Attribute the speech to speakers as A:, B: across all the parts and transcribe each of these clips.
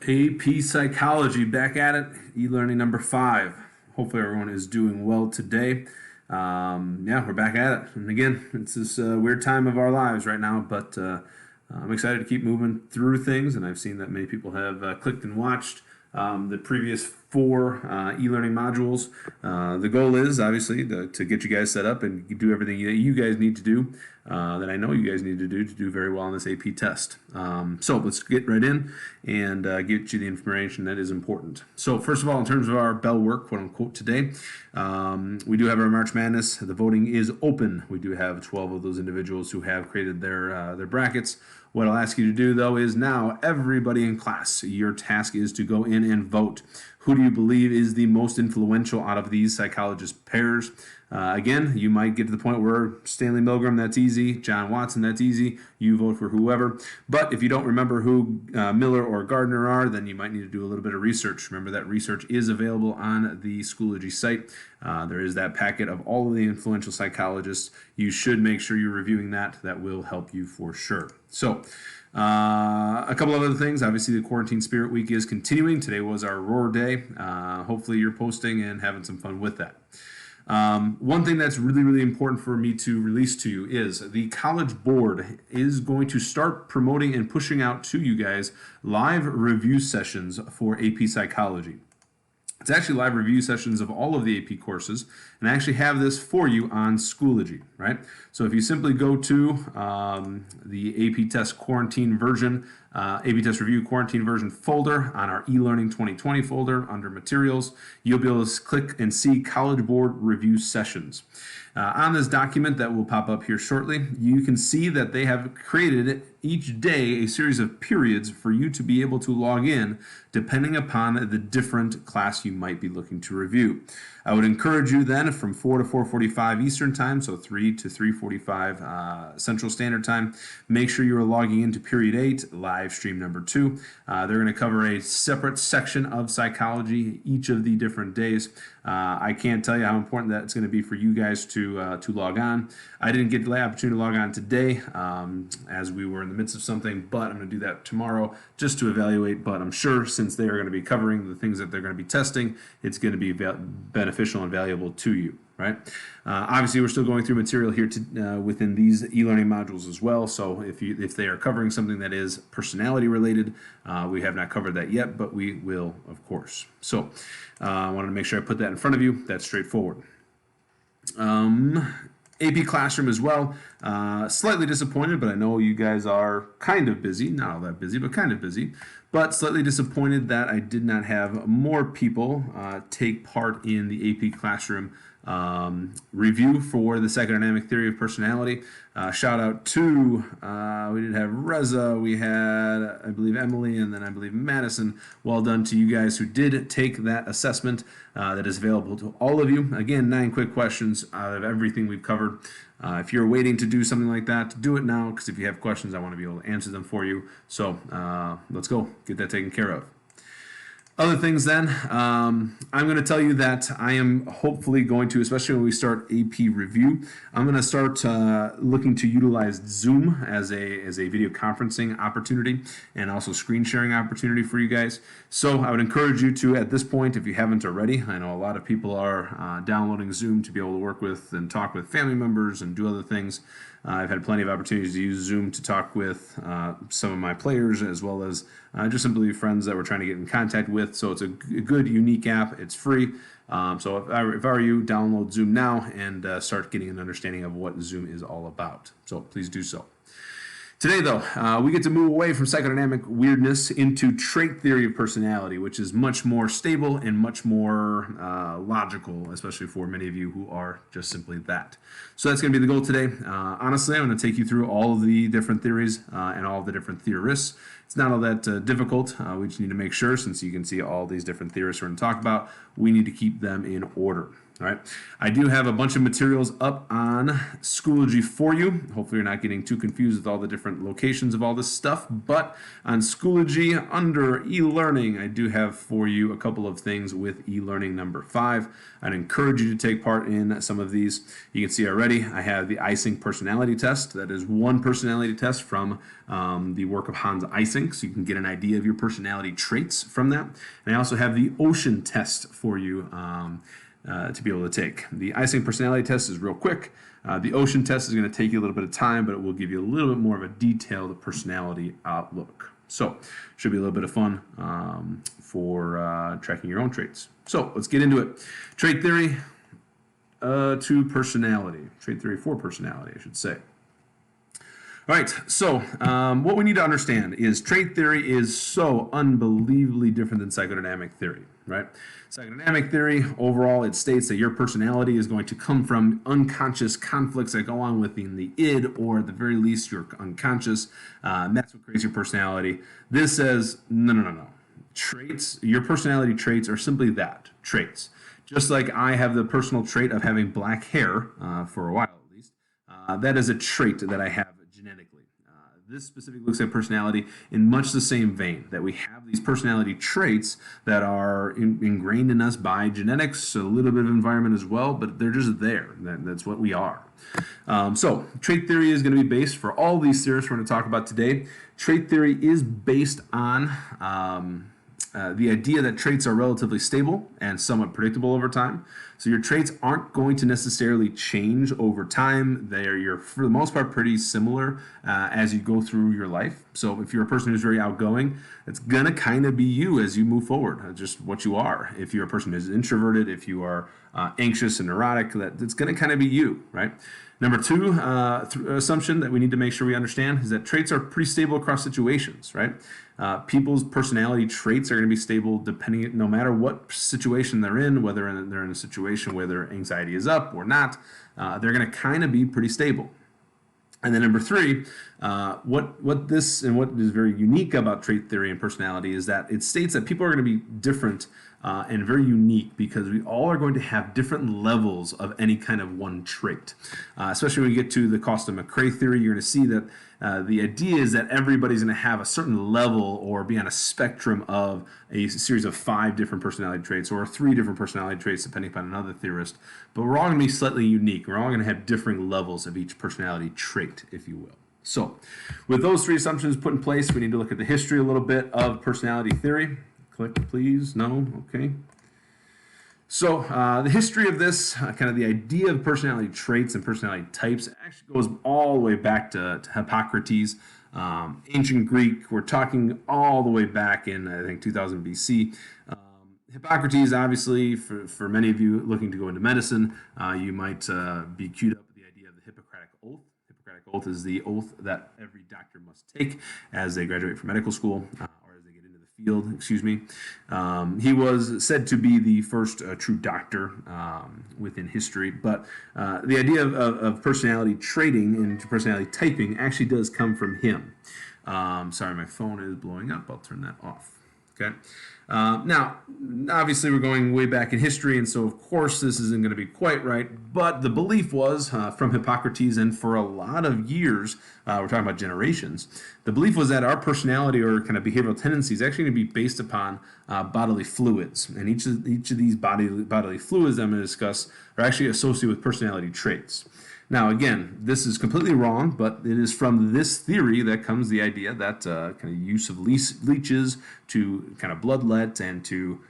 A: AP Psychology, back at it, e-learning number 5. Hopefully everyone is doing well today. Yeah, we're back at it. And again, it's this weird time of our lives right now, but I'm excited to keep moving through things, and I've seen that many people have clicked and watched the previous 4 e-learning modules. The goal is obviously to get you guys set up and do everything that you guys need to do, that I know you guys need to do very well on this AP test. So let's get right in and get you the information that is important. So first of all, in terms of our bell work, quote unquote, today, we do have our March Madness. The voting is open. We do have 12 of those individuals who have created their brackets. What I'll ask you to do, though, is now everybody in class, your task is to go in and vote. Who do you believe is the most influential out of these psychologist pairs? Again, you might get to the point where Stanley Milgram, that's easy. John Watson, that's easy. You vote for whoever. But if you don't remember who Miller or Gardner are, then you might need to do a little bit of research. Remember that research is available on the Schoology site. There is that packet of all of the influential psychologists. You should make sure you're reviewing that. That will help you for sure. So, a couple of other things. Obviously, the Quarantine Spirit Week is continuing. Today was our Roar Day. Hopefully, you're posting and having some fun with that. One thing that's really important for me to release to you is the College Board is going to start promoting and pushing out to you guys live review sessions for AP Psychology. It's actually live review sessions of all of the AP courses, and I actually have this for you on Schoology, right? So if you simply go to the AP Test Quarantine version, AP Test Review Quarantine version folder on our eLearning 2020 folder under Materials, you'll be able to click and see College Board Review Sessions. On this document that will pop up here shortly, you can see that they have created each day a series of periods for you to be able to log in depending upon the different class you might be looking to review. I would encourage you then from 4 to 4:45 Eastern Time, so 3 to 3:45 Central Standard Time, make sure you are logging into Period 8, live stream number 2. They're going to cover a separate section of psychology each of the different days. I can't tell you how important that's going to be for you guys to log on. I didn't get the opportunity to log on today as we were in the midst of something, but I'm going to do that tomorrow just to evaluate. But I'm sure since they are going to be covering the things that they're going to be testing, it's going to be beneficial and valuable to you, right? Obviously, we're still going through material here within these e-learning modules as well. So if they are covering something that is personality related, we have not covered that yet, but we will, of course. So I wanted to make sure I put that in front of you. That's straightforward. AP Classroom as well. Slightly disappointed, but I know you guys are kind of busy. Not all that busy, but kind of busy. But slightly disappointed that I did not have more people take part in the AP Classroom review for the Psychodynamic Theory of Personality. Shout out to, we did have Reza, we had, I believe, Emily, and then I believe Madison. Well done to you guys who did take that assessment that is available to all of you. Again, 9 quick questions out of everything we've covered. If you're waiting to do something like that, do it now, because if you have questions, I want to be able to answer them for you. So let's go, get that taken care of. Other things then, I'm going to tell you that I am hopefully going to, especially when we start AP review, I'm going to start looking to utilize Zoom as a video conferencing opportunity and also screen sharing opportunity for you guys. So I would encourage you to, at this point, if you haven't already, I know a lot of people are downloading Zoom to be able to work with and talk with family members and do other things. I've had plenty of opportunities to use Zoom to talk with some of my players, as well as just simply friends that we're trying to get in contact with. So it's a good, unique app. It's free. So if I were you, download Zoom now and start getting an understanding of what Zoom is all about. So please do so. Today, though, we get to move away from psychodynamic weirdness into trait theory of personality, which is much more stable and much more logical, especially for many of you who are just simply that. So that's going to be the goal today. Honestly, I'm going to take you through all of the different theories and all of the different theorists. It's not all that difficult. We just need to make sure, since you can see all these different theorists we're going to talk about, we need to keep them in order. All right. I do have a bunch of materials up on Schoology for you. Hopefully you're not getting too confused with all the different locations of all this stuff. But on Schoology under e-learning, I do have for you a couple of things with e-learning number 5. I'd encourage you to take part in some of these. You can see already I have the Eysenck personality test. That is one personality test from the work of Hans Eysenck, so you can get an idea of your personality traits from that. And I also have the ocean test for you to be able to take. The Eysenck personality test is real quick. The ocean test is going to take you a little bit of time, but it will give you a little bit more of a detailed personality outlook. So, should be a little bit of fun for tracking your own traits. So, let's get into it. Trait theory to personality. Trait theory for personality, I should say. All right, so what we need to understand is trait theory is so unbelievably different than psychodynamic theory, right? Psychodynamic theory, overall, it states that your personality is going to come from unconscious conflicts that go on within the id, or at the very least, your unconscious. That's what creates your personality. This says, no. Traits, your personality traits are simply that, traits. Just like I have the personal trait of having black hair, for a while at least, that is a trait that I have genetically. This specifically looks at personality in much the same vein, that we have these personality traits that are ingrained in us by genetics, a little bit of environment as well, but they're just there. That's what we are. So trait theory is going to be based, for all these theories we're going to talk about today, trait theory is based on the idea that traits are relatively stable and somewhat predictable over time. So your traits aren't going to necessarily change over time. You're for the most part pretty similar as you go through your life. So if you're a person who's very outgoing, it's gonna kind of be you as you move forward, just what you are. If you're a person who's introverted, if you are anxious and neurotic, it's gonna kind of be you, right? Number two assumption that we need to make sure we understand is that traits are pretty stable across situations, right? People's personality traits are going to be stable depending, no matter what situation they're in, whether they're in a situation where their anxiety is up or not, they're going to kind of be pretty stable. And then number three, what this and what is very unique about trait theory and personality is that it states that people are going to be different and very unique, because we all are going to have different levels of any kind of one trait. Especially when you get to the Costa-McCrae theory, you're going to see that the idea is that everybody's going to have a certain level or be on a spectrum of a series of 5 different personality traits, or 3 different personality traits depending upon another theorist. But we're all going to be slightly unique. We're all going to have differing levels of each personality trait, if you will. So with those 3 assumptions put in place, we need to look at the history a little bit of personality theory. Click, please. No? Okay. So the history of this, kind of the idea of personality traits and personality types, actually goes all the way back to Hippocrates, ancient Greek. We're talking all the way back in, I think, 2000 BC. Hippocrates, obviously, for many of you looking to go into medicine, you might be queued up with the idea of the Hippocratic Oath. Hippocratic Oath is the oath that every doctor must take as they graduate from medical school. Field, he was said to be the first true doctor within history, but the idea of personality trading and personality typing actually does come from him. Sorry, my phone is blowing up. I'll turn that off. Okay. Now, obviously, we're going way back in history, and so of course this isn't going to be quite right, but the belief was from Hippocrates, and for a lot of years, we're talking about generations, the belief was that our personality or kind of behavioral tendencies actually going to be based upon bodily fluids, and each of these bodily fluids I'm going to discuss are actually associated with personality traits. Now, again, this is completely wrong, but it is from this theory that comes the idea that kind of use of leeches to kind of bloodlet and to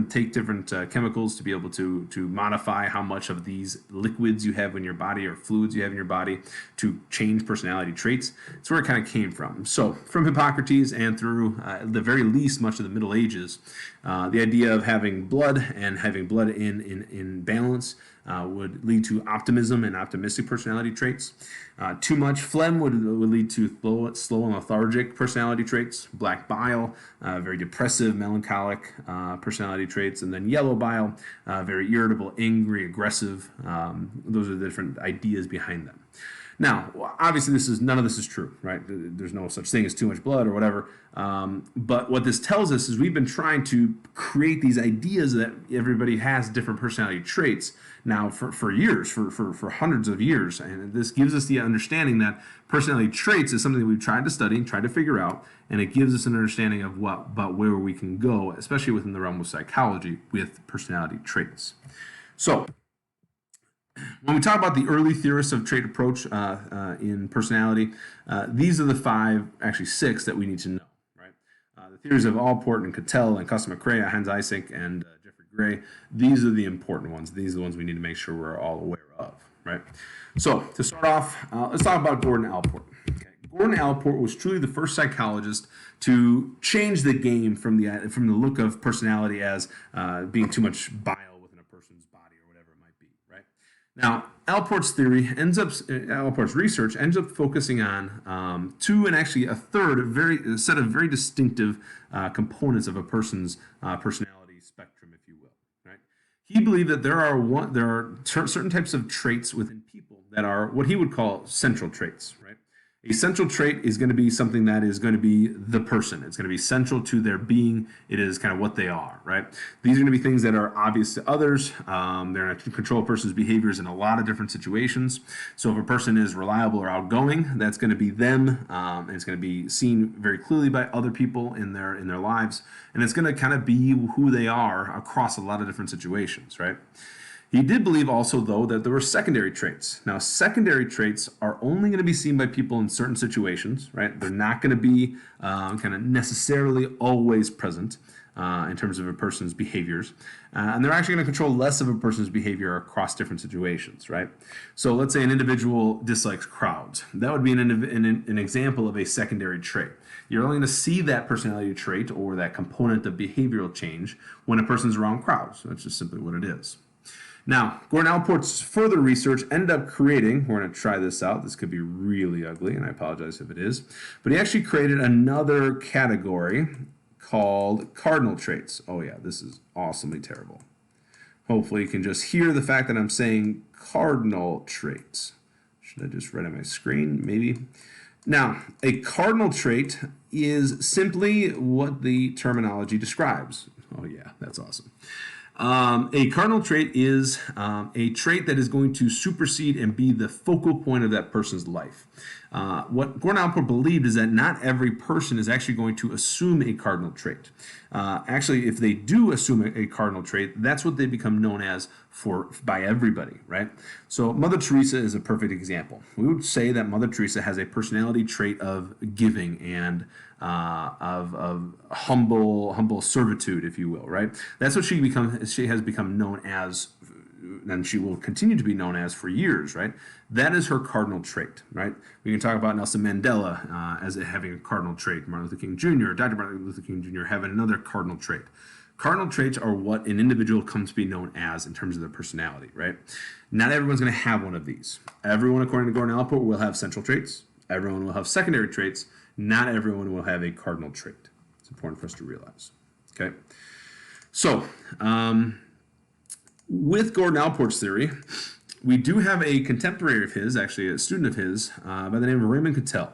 A: take different chemicals to be able to modify how much of these liquids you have in your body or fluids you have in your body to change personality traits. It's where it kind of came from. So from Hippocrates and through at the very least much of the Middle Ages, the idea of having blood and having blood in balance would lead to optimism and optimistic personality traits. Too much phlegm would lead to slow and lethargic personality traits. Black bile, very depressive, melancholic personality traits. And then yellow bile, very irritable, angry, aggressive. Those are the different ideas behind them. Now, obviously, none of this is true, right? There's no such thing as too much blood or whatever. But what this tells us is we've been trying to create these ideas that everybody has different personality traits now for years, for hundreds of years. And this gives us the understanding that personality traits is something that we've tried to study and tried to figure out. And it gives us an understanding of about where we can go, especially within the realm of psychology with personality traits. So, when we talk about the early theorists of trait approach in personality, these are the five, actually six, that we need to know, right? The theories of Allport and Cattell and Custer-McCrae, Hans Eysenck, and Jeffrey Gray, these are the important ones. These are the ones we need to make sure we're all aware of, right? So, to start off, let's talk about Gordon Allport. Okay. Gordon Allport was truly the first psychologist to change the game from the look of personality as being too much bile within a person's body or whatever it might be, right? Now, Allport's research ends up focusing on two and actually a third set of very distinctive components of a person's personality spectrum, if you will. Right? He believed that there are certain types of traits within people that are what he would call central traits. Right? A central trait is going to be something that is going to be the person. It's going to be central to their being. It is kind of what they are, right? These are going to be things that are obvious to others. They're going to control a person's behaviors in a lot of different situations. So if a person is reliable or outgoing, that's going to be them, and it's going to be seen very clearly by other people in their lives, and it's going to kind of be who they are across a lot of different situations, right? He did believe also, though, that there were secondary traits. Now, secondary traits are only going to be seen by people in certain situations, right? They're not going to be kind of necessarily always present in terms of a person's behaviors. And they're actually going to control less of a person's behavior across different situations, right? So let's say an individual dislikes crowds. That would be an example of a secondary trait. You're only going to see that personality trait or that component of behavioral change when a person's around crowds. That's just simply what it is. Now, Gordon Allport's further research ended up creating, we're going to try this out, this could be really ugly, and I apologize if it is, but he actually created another category called cardinal traits. Oh yeah, this is awesomely terrible. Hopefully you can just hear the fact that I'm saying cardinal traits. Should I just write on my screen? Maybe. Now, a cardinal trait is simply what the terminology describes. Oh yeah, that's awesome. A cardinal trait is a trait that is going to supersede and be the focal point of that person's life. What Gordon Allport believed is that not every person is actually going to assume a cardinal trait. Actually, if they do assume a cardinal trait, that's what they become known as by everybody, right? So Mother Teresa is a perfect example. We would say that Mother Teresa has a personality trait of giving and of humble servitude, if you will, right? That's what she has become known as, and she will continue to be known as for years, right? That is her cardinal trait, right? We can talk about Nelson Mandela as having a cardinal trait, Martin Luther King Jr., Dr. Martin Luther King Jr. having another cardinal trait. Cardinal traits are what an individual comes to be known as in terms of their personality, right? Not everyone's going to have one of these. Everyone, according to Gordon Allport, will have central traits. Everyone will have secondary traits. Not everyone will have a cardinal trait. It's important for us to realize, okay? So, with Gordon Allport's theory, we do have a contemporary of his, actually a student of his, by the name of Raymond Cattell.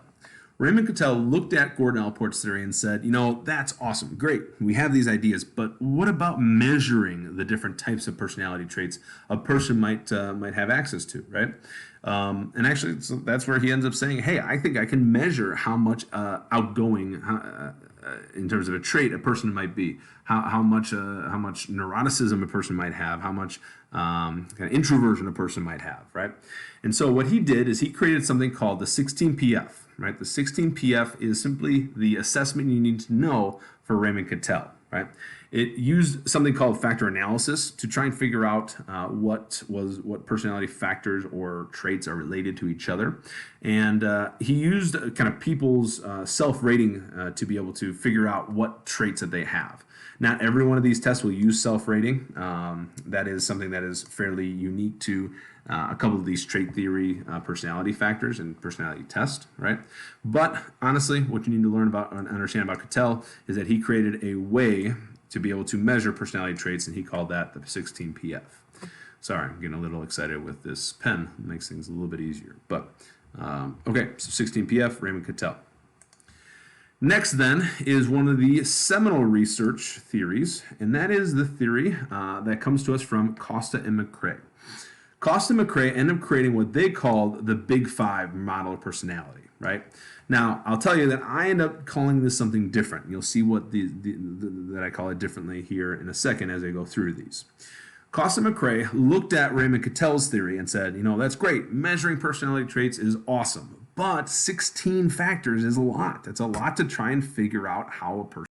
A: Raymond Cattell looked at Gordon Allport's theory and said, that's awesome, great, we have these ideas, but what about measuring the different types of personality traits a person might have access to, right? And actually, so that's where he ends up saying, hey, I think I can measure how much outgoing, in terms of a trait, a person might be, how much neuroticism a person might have, how much kind of introversion a person might have, right? And so what he did is he created something called the 16PF, right? The 16PF is simply the assessment you need to know for Raymond Cattell, right? It used something called factor analysis to try and figure out what personality factors or traits are related to each other. And he used kind of people's self-rating to be able to figure out what traits that they have. Not every one of these tests will use self-rating. That is something that is fairly unique to a couple of these trait theory personality factors and personality tests, right? But honestly, what you need to learn about and understand about Cattell is that he created a way to be able to measure personality traits, and he called that the 16PF. Sorry, I'm getting a little excited with this pen. It makes things a little bit easier. But Okay, so 16 PF, Raymond Cattell. Next, then, is one of the seminal research theories, and that is the theory that comes to us from Costa and McCrae. Costa and McCrae end up creating what they called the Big Five model of personality, right? Now, I'll tell you that I end up calling this something different. You'll see what that I call it differently here in a second as I go through these. Costa and McCrae looked at Raymond Cattell's theory and said, that's great. Measuring personality traits is awesome. But 16 factors is a lot. It's a lot to try and figure out how a person